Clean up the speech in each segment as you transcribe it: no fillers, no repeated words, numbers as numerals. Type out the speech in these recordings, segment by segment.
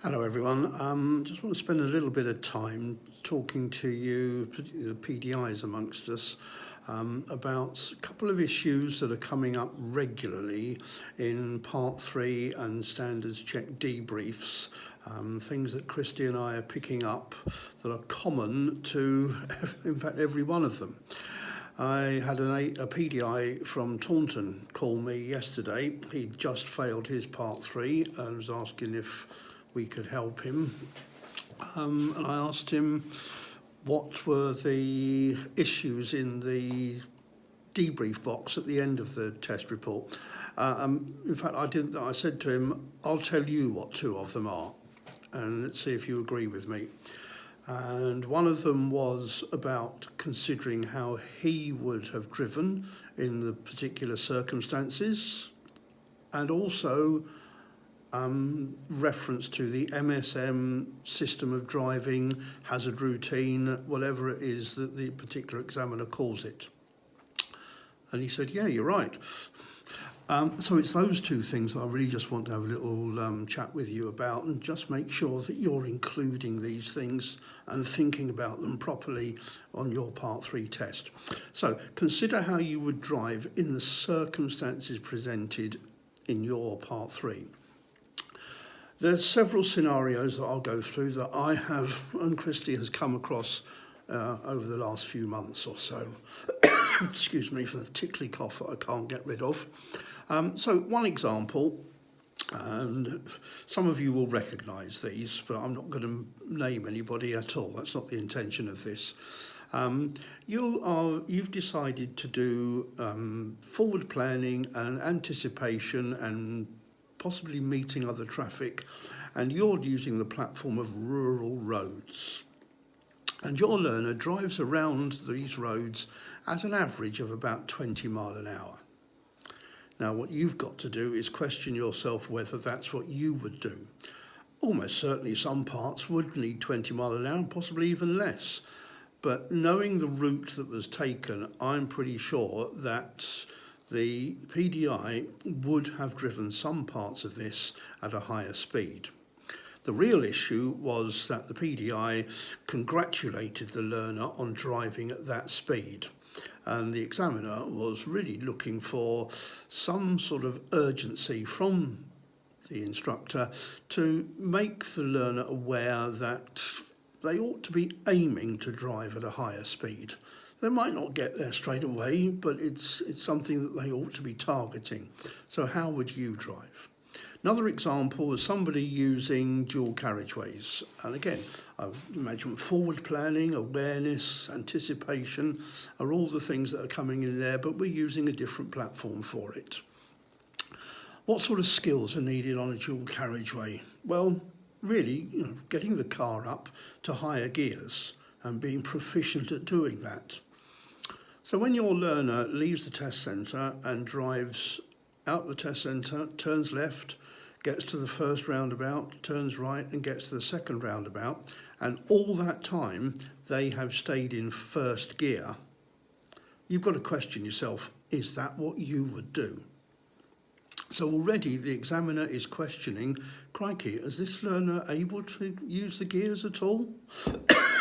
Hello everyone. Just want to spend a little bit of time talking to you, particularly the PDIs amongst us, about a couple of issues that are coming up regularly in Part 3 and Standards Check debriefs, things that Christie and I are picking up that are common to, in fact, every one of them. I had a PDI from Taunton call me yesterday. He'd just failed his Part 3 and was asking if we could help him. And I asked him what were the issues in the debrief box at the end of the test report. In fact, I said to him, I'll tell you what two of them are, and let's see if you agree with me. And one of them was about considering how he would have driven in the particular circumstances, and also reference to the MSM system of driving, hazard routine, whatever it is that the particular examiner calls it. And he said, yeah, you're right. So it's those two things that I really just want to have a little chat with you about, and just make sure that you're including these things and thinking about them properly on your Part 3 test. So consider how you would drive in the circumstances presented in your Part 3. There's several scenarios that I'll go through that I have, and Christie has come across over the last few months or so. Excuse me for the tickly cough that I can't get rid of. So one example, and some of you will recognise these, but I'm not going to name anybody at all. That's not the intention of this. You've decided to do forward planning and anticipation and possibly meeting other traffic, and you're using the platform of rural roads. And your learner drives around these roads at an average of about 20 mile an hour. Now, what you've got to do is question yourself whether that's what you would do. Almost certainly some parts would need 20 mile an hour, and possibly even less. But knowing the route that was taken, I'm pretty sure that the PDI would have driven some parts of this at a higher speed. The real issue was that the PDI congratulated the learner on driving at that speed, and the examiner was really looking for some sort of urgency from the instructor to make the learner aware that they ought to be aiming to drive at a higher speed. They might not get there straight away, but it's something that they ought to be targeting. So how would you drive? Another example is somebody using dual carriageways. And again, I imagine forward planning, awareness, anticipation are all the things that are coming in there, but we're using a different platform for it. What sort of skills are needed on a dual carriageway? Well, really, getting the car up to higher gears and being proficient at doing that. So when your learner leaves the test centre and drives out the test centre, turns left, gets to the first roundabout, turns right and gets to the second roundabout, and all that time they have stayed in first gear, you've got to question yourself, is that what you would do? So already the examiner is questioning, crikey, is this learner able to use the gears at all?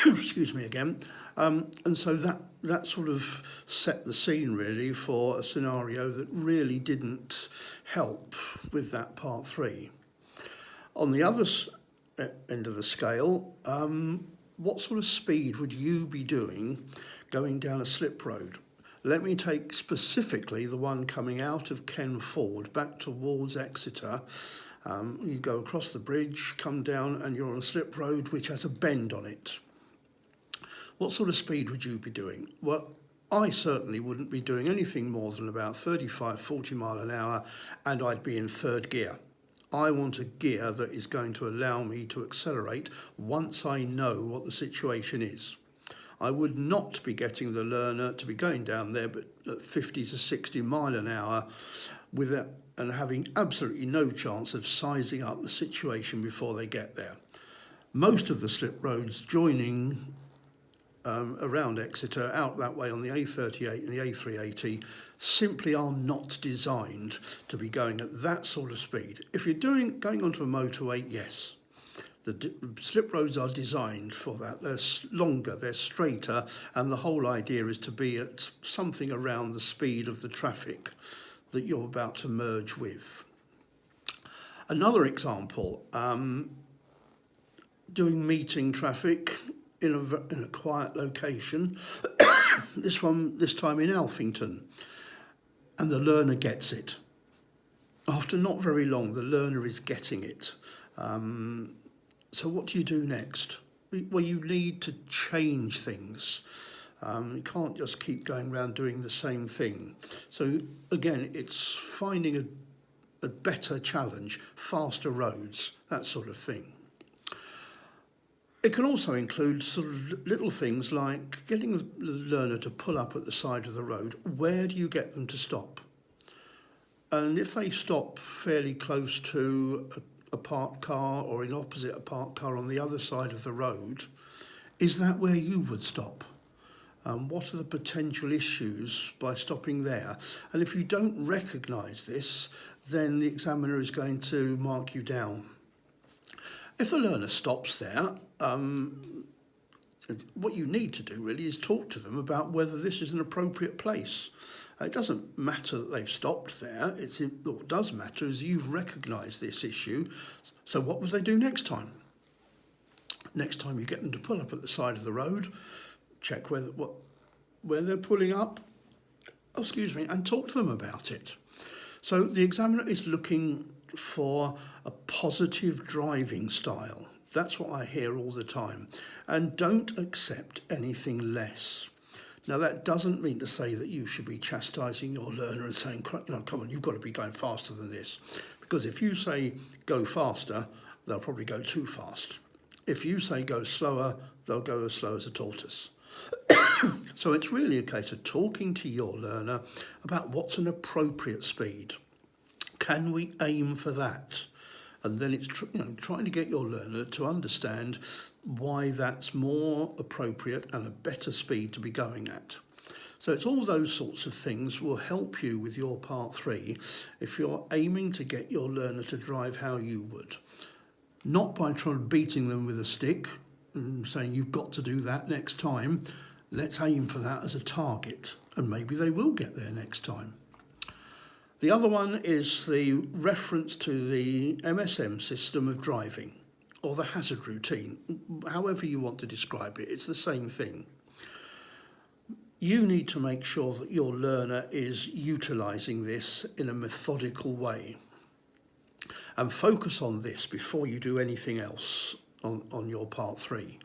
Excuse me again. And so that sort of set the scene really for a scenario that really didn't help with that Part 3. On the other end of the scale, what sort of speed would you be doing going down a slip road? Let me take specifically the one coming out of Ken Ford back towards Exeter. You go across the bridge, come down, and you're on a slip road which has a bend on it. What sort of speed would you be doing? Well, I certainly wouldn't be doing anything more than about 35, 40 mile an hour, and I'd be in third gear. I want a gear that is going to allow me to accelerate once I know what the situation is. I would not be getting the learner to be going down there but at 50 to 60 mile an hour and having absolutely no chance of sizing up the situation before they get there. Most of the slip roads joining around Exeter, out that way on the A38 and the A380, simply are not designed to be going at that sort of speed. If you're going onto a motorway, yes. Slip roads are designed for that. They're longer, they're straighter, and the whole idea is to be at something around the speed of the traffic that you're about to merge with. Another example, doing meeting traffic in a quiet location, this time in Alphington, and the learner gets it. After not very long, the learner is getting it. So what do you do next? Well, you need to change things. You can't just keep going around doing the same thing. So again, it's finding a better challenge, faster roads, that sort of thing. It can also include sort of little things like getting the learner to pull up at the side of the road. Where do you get them to stop? And if they stop fairly close to a parked car or in opposite a parked car on the other side of the road, is that where you would stop? What are the potential issues by stopping there? And if you don't recognise this, then the examiner is going to mark you down. If the learner stops there, what you need to do really is talk to them about whether this is an appropriate place. It doesn't matter that they've stopped there. What does matter is you've recognised this issue. So what would they do next time? Next time you get them to pull up at the side of the road, check where they're pulling up, and talk to them about it. So the examiner is looking for a positive driving style. That's what I hear all the time. And don't accept anything less. Now, that doesn't mean to say that you should be chastising your learner and saying, come on, you've got to be going faster than this. Because if you say go faster, they'll probably go too fast. If you say go slower, they'll go as slow as a tortoise. So it's really a case of talking to your learner about what's an appropriate speed. Can we aim for that? And then it's trying to get your learner to understand why that's more appropriate and a better speed to be going at. So it's all those sorts of things will help you with your part 3 if you're aiming to get your learner to drive how you would. Not by beating them with a stick and saying you've got to do that next time. Let's aim for that as a target, and maybe they will get there next time. The other one is the reference to the MSM system of driving, or the hazard routine, however you want to describe it, it's the same thing. You need to make sure that your learner is utilising this in a methodical way, and focus on this before you do anything else on your part 3.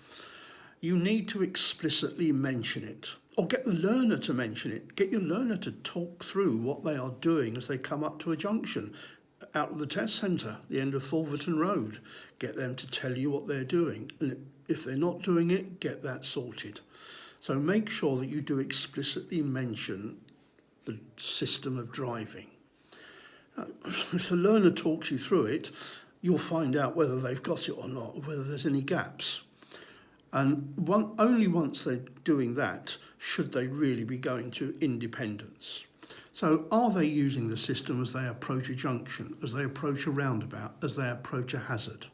You need to explicitly mention it, or get the learner to mention it. Get your learner to talk through what they are doing as they come up to a junction out of the test centre, the end of Thorverton Road. Get them to tell you what they're doing. And if they're not doing it, get that sorted. So make sure that you do explicitly mention the system of driving. If the learner talks you through it, you'll find out whether they've got it or not, or whether there's any gaps. And only once they're doing that should they really be going to independence. So are they using the system as they approach a junction, as they approach a roundabout, as they approach a hazard?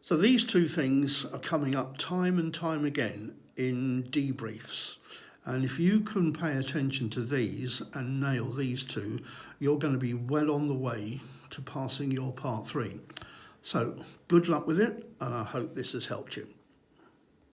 So these two things are coming up time and time again in debriefs. And if you can pay attention to these and nail these two, you're going to be well on the way to passing your part 3. So good luck with it, and I hope this has helped you.